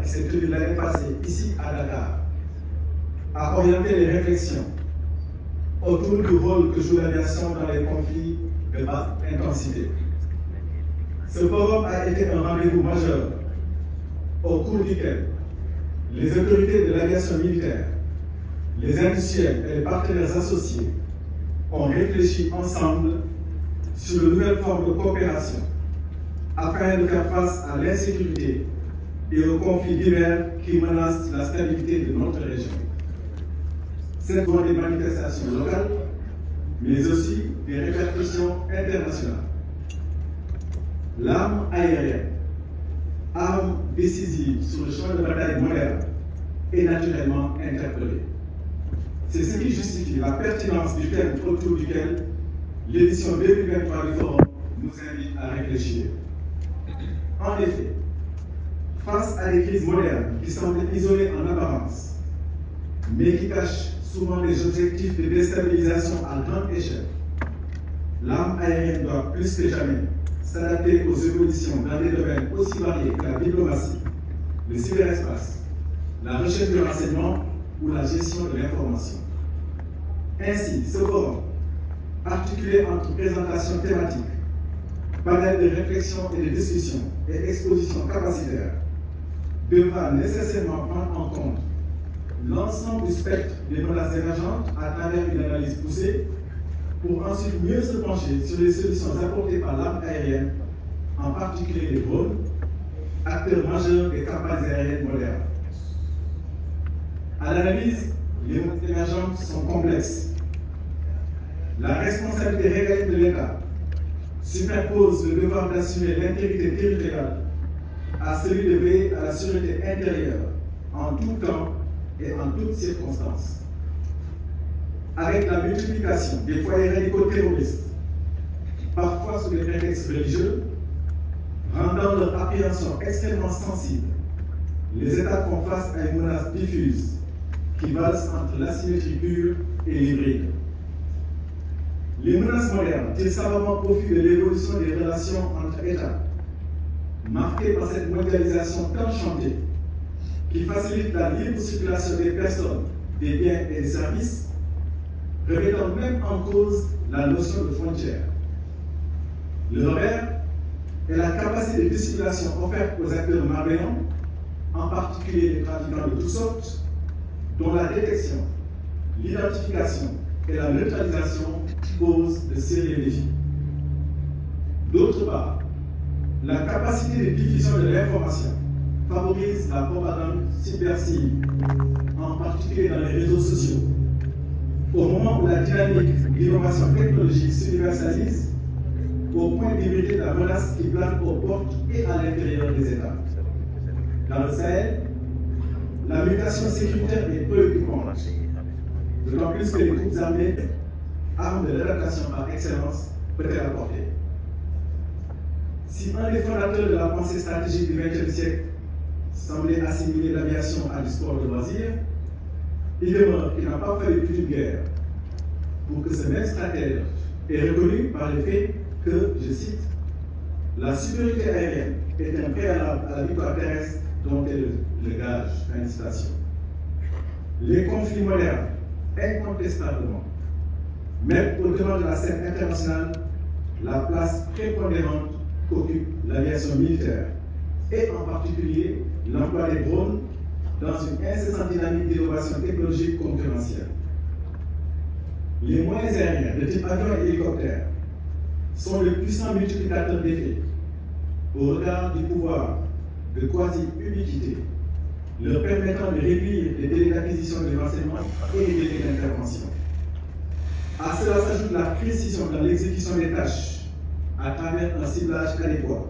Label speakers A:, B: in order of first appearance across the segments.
A: qui s'est tenu l'année passée ici à Dakar a orienté les réflexions autour du rôle que joue l'aviation dans les conflits de basse intensité. Ce forum a été un rendez-vous majeur au cours duquel les autorités de l'aviation militaire, les industriels et les partenaires associés ont réfléchi ensemble sur de nouvelles formes de coopération afin de faire face à l'insécurité et aux conflits divers qui menacent la stabilité de notre région. C'est pour des manifestations locales, mais aussi des répercussions internationales. L'arme aérienne, arme décisive sur le champ de bataille moderne, est naturellement interpellée. C'est ce qui justifie la pertinence du thème autour duquel l'édition 2023 du Forum nous invite à réfléchir. En effet, face à des crises modernes qui semblent isolées en apparence, mais qui cachent souvent des objectifs de déstabilisation à grande échelle, l'arme aérienne doit plus que jamais s'adapter aux évolutions dans des domaines aussi variés que la diplomatie, le cyberespace, la recherche de renseignement ou la gestion de l'information. Ainsi, ce forum, articulé entre présentation thématique, panel de réflexion et de discussion et exposition capacitaire, devra nécessairement prendre en compte l'ensemble du spectre des menaces émergentes à travers une analyse poussée pour ensuite mieux se pencher sur les solutions apportées par l'arme aérienne, en particulier les drones, acteurs majeurs des campagnes aériennes modernes. À l'analyse, les menaces émergentes sont complexes. La responsabilité régalienne de l'État superpose le devoir d'assumer l'intégrité territoriale à celui de veiller à la sûreté intérieure en tout temps et en toutes circonstances. Avec la multiplication des foyers radicaux terroristes, parfois sous des prétextes religieux, rendant leur appréhension extrêmement sensible, les États font face à une menace diffuse qui valse entre l'asymétrie pure et l'hybride. Les menaces modernes tirent savamment profit de l'évolution des relations entre États, marquées par cette mondialisation tant chantée, qui facilite la libre circulation des personnes, des biens et des services, remettant même en cause la notion de frontière. Le revers est la capacité de dissimulation offerte aux acteurs malveillants, en particulier les trafiquants de toutes sortes, dont la détection, l'identification et la neutralisation posent de sérieux défis. D'autre part, la capacité de diffusion de l'information favorise la propagande subversive, en particulier dans les réseaux sociaux. Au moment où la dynamique d'innovation technologique s'universalise, au point d'imiter la menace qui plane aux portes et à l'intérieur des États. Dans le Sahel, la mutation sécuritaire est préoccupante, d'autant plus que les groupes armés, armes de l'adaptation par excellence, peut être apportées. Si un des fondateurs de la pensée stratégique du XXe siècle semblait assimiler l'aviation à du sport de loisir, il demeure qu'il n'a pas fallu plus d'une guerre pour que ce même stratège ait reconnu par le fait que, je cite, la supériorité aérienne est un préalable à la victoire terrestre dont est le gage. Fin de citation. Les conflits modernes, incontestablement, mettent au devant de la scène internationale la place prépondérante qu'occupe l'aviation militaire et en particulier l'emploi des drones dans une incessante dynamique d'innovation technologique concurrentielle. Les moyens aériens de type avion et hélicoptère sont de puissants multiplicateurs d'effets au regard du pouvoir de quasi-ubiquité, leur permettant de réduire les délais d'acquisition de renseignements et les délais d'intervention. À cela s'ajoute la précision dans l'exécution des tâches à travers un ciblage adéquat.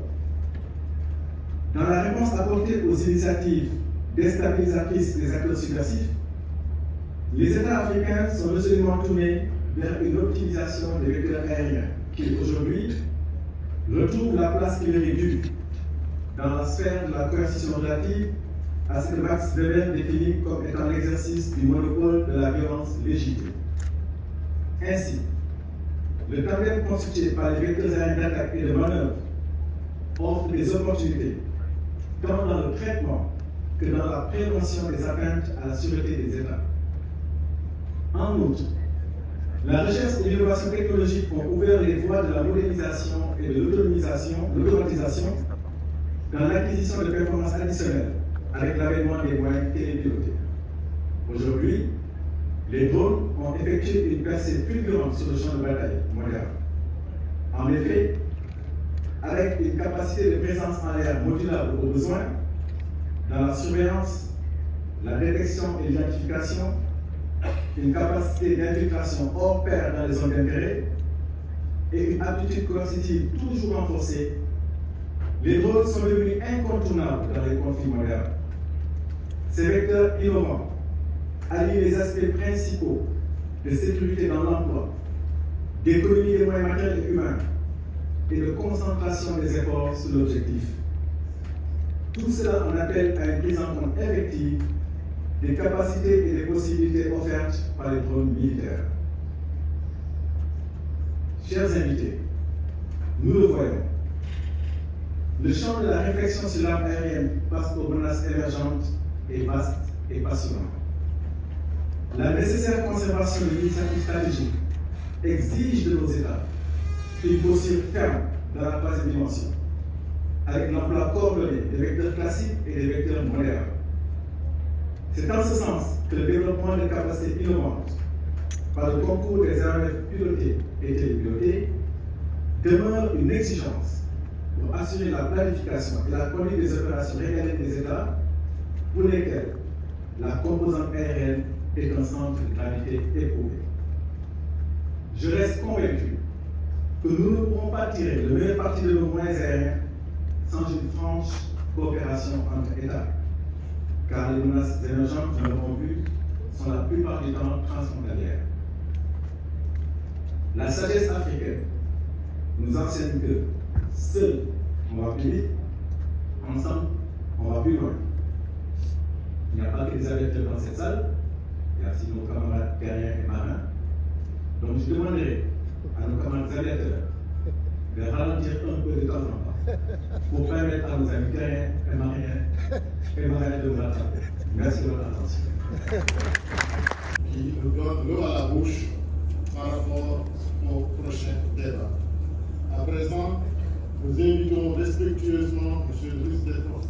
A: Dans la réponse apportée aux initiatives déstabilisatrices des acteurs subversifs, les États africains sont résolument tournés vers une optimisation des vecteurs aériens qui, aujourd'hui, retrouvent la place qui leur est due dans la sphère de la coercition relative à ce que Max Weber définit comme étant l'exercice du monopole de la violence légitime. Ainsi, le tandem constitué par les vecteurs aériens d'attaque et de manœuvre offre des opportunités tant dans le traitement que dans la prévention des atteintes à la sûreté des États. En outre, la recherche et l'innovation technologique ont ouvert les voies de la modernisation et de l'automatisation dans l'acquisition de performances additionnelles avec l'avènement des moyens télépilotés. Aujourd'hui, les drones ont effectué une percée fulgurante sur le champ de bataille moderne. En effet, avec une capacité de présence en l'air modulable aux besoins, dans la surveillance, la détection et l'identification, une capacité d'infiltration hors pair dans les zones d'intérêt et une aptitude coercitive toujours renforcée, les drones sont devenus incontournables dans les conflits modernes. Ces vecteurs innovants allient les aspects principaux de sécurité dans l'emploi, d'économie des moyens matériels et humains et de concentration des efforts sur l'objectif. Tout cela en appelle à une prise en compte effective des capacités et des possibilités offertes par les drones militaires. Chers invités, nous le voyons, le champ de la réflexion sur l'arme aérienne face aux menaces émergentes est vaste et passionnant. La nécessaire conservation de l'initiative stratégique exige de nos États une posture ferme dans la troisième dimension, avec l'emploi coordonné des vecteurs classiques et des vecteurs modernes. C'est en ce sens que le développement de capacités innovantes par le concours des aéronefs pilotés et télépilotés demeure une exigence pour assurer la planification et la conduite des opérations régaliennes des États pour lesquelles la composante aérienne est un centre de gravité éprouvé. Je reste convaincu que nous ne pourrons pas tirer le meilleur parti de nos moyens aériens sans une franche coopération entre États, car les menaces émergentes, nous l'avons vu, sont la plupart du temps transfrontalières. La sagesse africaine nous enseigne que seul on va plus vite, ensemble on va plus loin. Il n'y a pas que des aviateurs dans cette salle, il y a aussi nos camarades terriens et marins. Donc je demanderai à nos camarades aviateurs de ralentir un peu de temps en temps pour permettre à nos amis terriens et marins de nous rattraper. Merci de votre attention.
B: Qui nous donne l'eau à la bouche par rapport au prochain débat. À présent, nous invitons respectueusement M. le ministre des Forces